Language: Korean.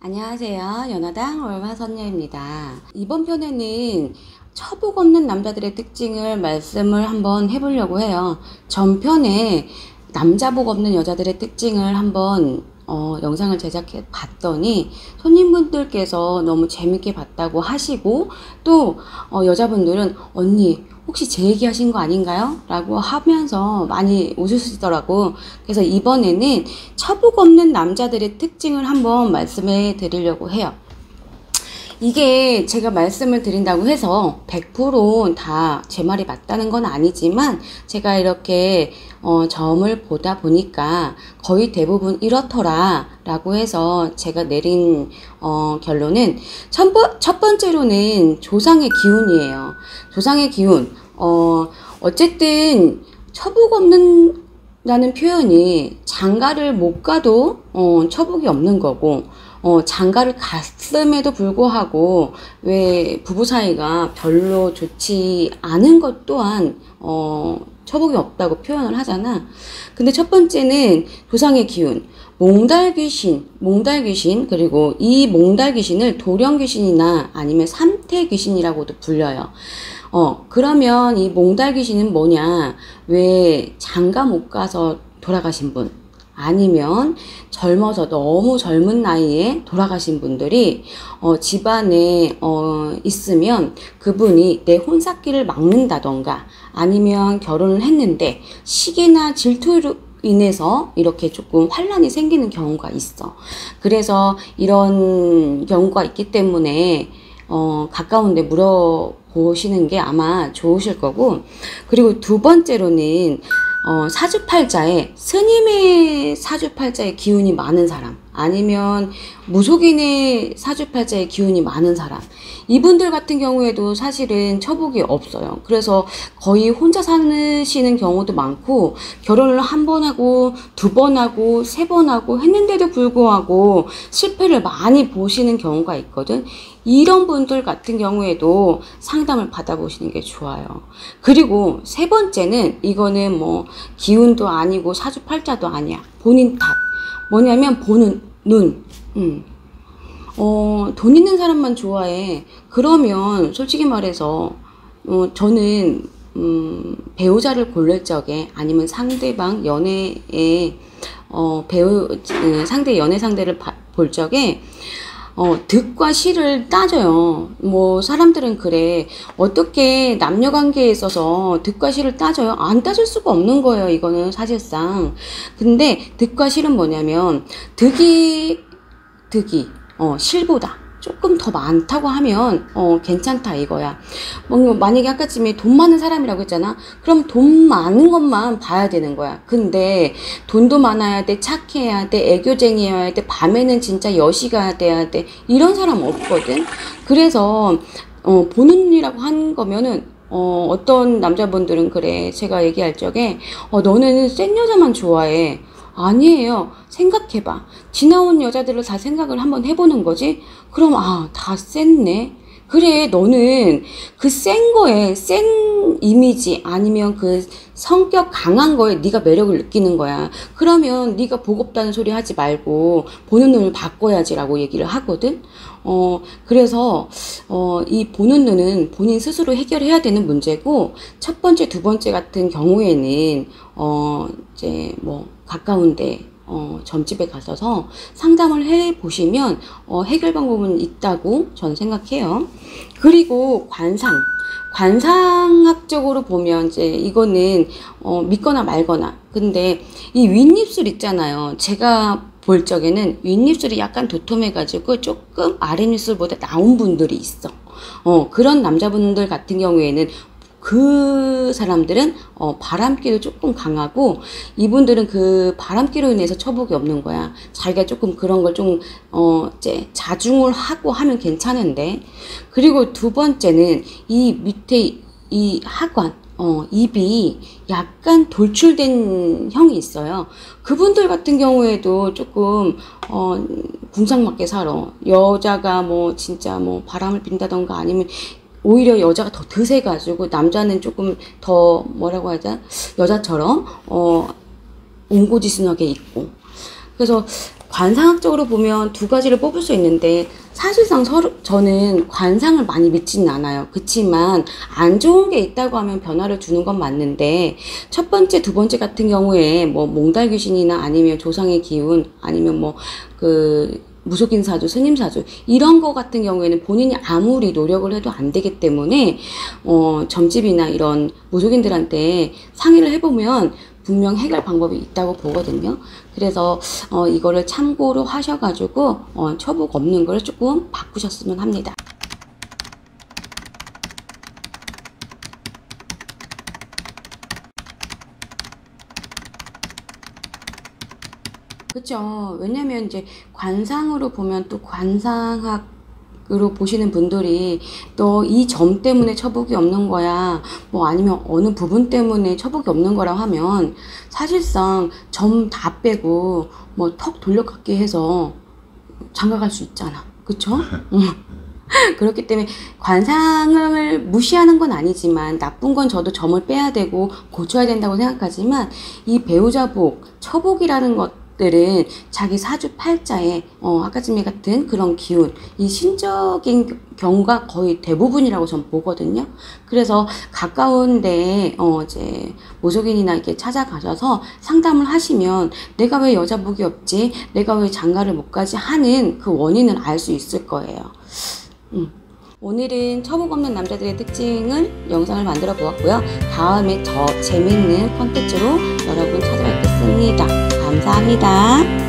안녕하세요. 연화당 얼마선녀입니다. 이번 편에는 처복 없는 남자들의 특징을 말씀을 한번 해보려고 해요. 전편에 남자복 없는 여자들의 특징을 한번 영상을 제작해 봤더니 손님분들께서 너무 재밌게 봤다고 하시고 또 여자분들은 언니 혹시 제 얘기 하신 거 아닌가요? 라고 하면서 많이 웃으시더라고. 그래서 이번에는 처복 없는 남자들의 특징을 한번 말씀해 드리려고 해요. 이게 제가 말씀을 드린다고 해서 100% 다 제 말이 맞다는 건 아니지만 제가 이렇게 점을 보다 보니까 거의 대부분 이렇더라 라고 해서 제가 내린 결론은 첫 번째로는 조상의 기운이에요. 조상의 기운. 어쨌든 처복 없는 라는 표현이 장가를 못 가도 처복이 없는 거고 장가를 갔음에도 불구하고 왜 부부 사이가 별로 좋지 않은 것 또한 처복이 없다고 표현을 하잖아. 근데 첫 번째는 조상의 기운, 몽달귀신, 그리고 이 몽달귀신을 돌연귀신이나 아니면 삼태귀신이라고도 불려요. 그러면 이 몽달귀신은 뭐냐? 왜 장가 못 가서 돌아가신 분, 아니면 젊어서 너무 젊은 나이에 돌아가신 분들이 집안에 있으면 그분이 내 혼삭기를 막는다던가 아니면 결혼을 했는데 시기나 질투로 인해서 이렇게 조금 환란이 생기는 경우가 있어. 그래서 이런 경우가 있기 때문에 가까운데 물어보시는 게 아마 좋으실 거고, 그리고 두 번째로는 사주팔자에 스님의 사주팔자의 기운이 많은 사람, 아니면 무속인의 사주팔자의 기운이 많은 사람, 이분들 같은 경우에도 사실은 처복이 없어요. 그래서 거의 혼자 사시는 경우도 많고, 결혼을 한 번 하고 두 번 하고 세 번 하고 했는데도 불구하고 실패를 많이 보시는 경우가 있거든. 이런 분들 같은 경우에도 상담을 받아보시는 게 좋아요. 그리고 세 번째는, 이거는 뭐 기운도 아니고 사주팔자도 아니야. 본인 탓. 뭐냐면 보는 눈. 돈 있는 사람만 좋아해. 그러면 솔직히 말해서 저는 배우자를 고를 적에, 아니면 상대방 연애에 상대 연애 상대를 볼 적에 득과 실을 따져요. 뭐 사람들은 그래. 어떻게 남녀 관계에 있어서 득과 실을 따져요? 안 따질 수가 없는 거예요. 이거는 사실상. 근데 득과 실은 뭐냐면 득이 실보다 조금 더 많다고 하면 괜찮다 이거야. 만약에 아까쯤에 돈 많은 사람이라고 했잖아. 그럼 돈 많은 것만 봐야 되는 거야. 근데 돈도 많아야 돼, 착해야 돼, 애교쟁이여야 돼, 밤에는 진짜 여시가 돼야 돼, 이런 사람 없거든. 그래서 보는 눈이라고 한 거면은 어떤 남자분들은 그래. 제가 얘기할 적에 너는 센 여자만 좋아해. 아니에요. 생각해봐. 지나온 여자들을 다 생각을 한번 해보는 거지. 그럼 다 셌네. 그래, 너는 그 센 거에, 센 이미지 아니면 그 성격 강한 거에 네가 매력을 느끼는 거야. 그러면 네가 보겁다는 소리 하지 말고 보는 눈을 바꿔야지라고 얘기를 하거든. 그래서 이 보는 눈은 본인 스스로 해결해야 되는 문제고, 첫 번째, 두 번째 같은 경우에는 이제 뭐 가까운데 점집에 가셔서 상담을 해 보시면 해결 방법은 있다고 저는 생각해요. 그리고 관상학적으로 보면 이제 이거는 믿거나 말거나. 근데 이 윗입술 있잖아요. 제가 볼 적에는 윗입술이 약간 도톰해가지고 조금 아랫입술보다 나온 분들이 있어. 그런 남자분들 같은 경우에는 그 사람들은 바람기도 조금 강하고, 이분들은 그 바람기로 인해서 처복이 없는 거야. 자기가 조금 그런 걸 좀 이제 자중을 하고 하면 괜찮은데. 그리고 두 번째는 이 밑에 이 하관, 입이 약간 돌출된 형이 있어요. 그분들 같은 경우에도 조금 궁상맞게 살아. 여자가 뭐 진짜 뭐 바람을 핀다던가 아니면 오히려 여자가 더 드세가지고 남자는 조금 더 뭐라고 하자, 여자처럼 옹고지순하게 있고. 그래서 관상학적으로 보면 두 가지를 뽑을 수 있는데 사실상 저는 관상을 많이 믿지는 않아요. 그치만 안 좋은 게 있다고 하면 변화를 주는 건 맞는데 첫 번째, 두 번째 같은 경우에 뭐 몽달 귀신이나 아니면 조상의 기운 아니면 뭐 무속인 사주, 스님 사주 이런 거 같은 경우에는 본인이 아무리 노력을 해도 안 되기 때문에 점집이나 이런 무속인들한테 상의를 해보면 분명 해결 방법이 있다고 보거든요. 그래서 이거를 참고로 하셔가지고 처복 없는 걸 조금 바꾸셨으면 합니다. 그렇죠. 왜냐면 이제 관상으로 보면 또 관상학으로 보시는 분들이 또 이 점 때문에 처복이 없는 거야 뭐 아니면 어느 부분 때문에 처복이 없는 거라 하면 사실상 점 다 빼고 뭐 턱 돌려깎기 해서 장가갈 수 있잖아. 그쵸? 그렇기 때문에 관상을 무시하는 건 아니지만 나쁜 건 저도 점을 빼야 되고 고쳐야 된다고 생각하지만 이 배우자 복, 처복이라는 것들은 자기 사주 팔자에 아까쯤에 같은 그런 기운, 이 신적인 경우가 거의 대부분이라고 전 보거든요. 그래서 가까운데 이제 무속인이나 이렇게 찾아가셔서 상담을 하시면 내가 왜 여자 복이 없지? 내가 왜 장가를 못 가지? 하는 그 원인을 알 수 있을 거예요. 오늘은 처복 없는 남자들의 특징을 영상을 만들어 보았고요. 다음에 더 재밌는 컨텐츠로 여러분 찾아뵙겠습니다. 감사합니다.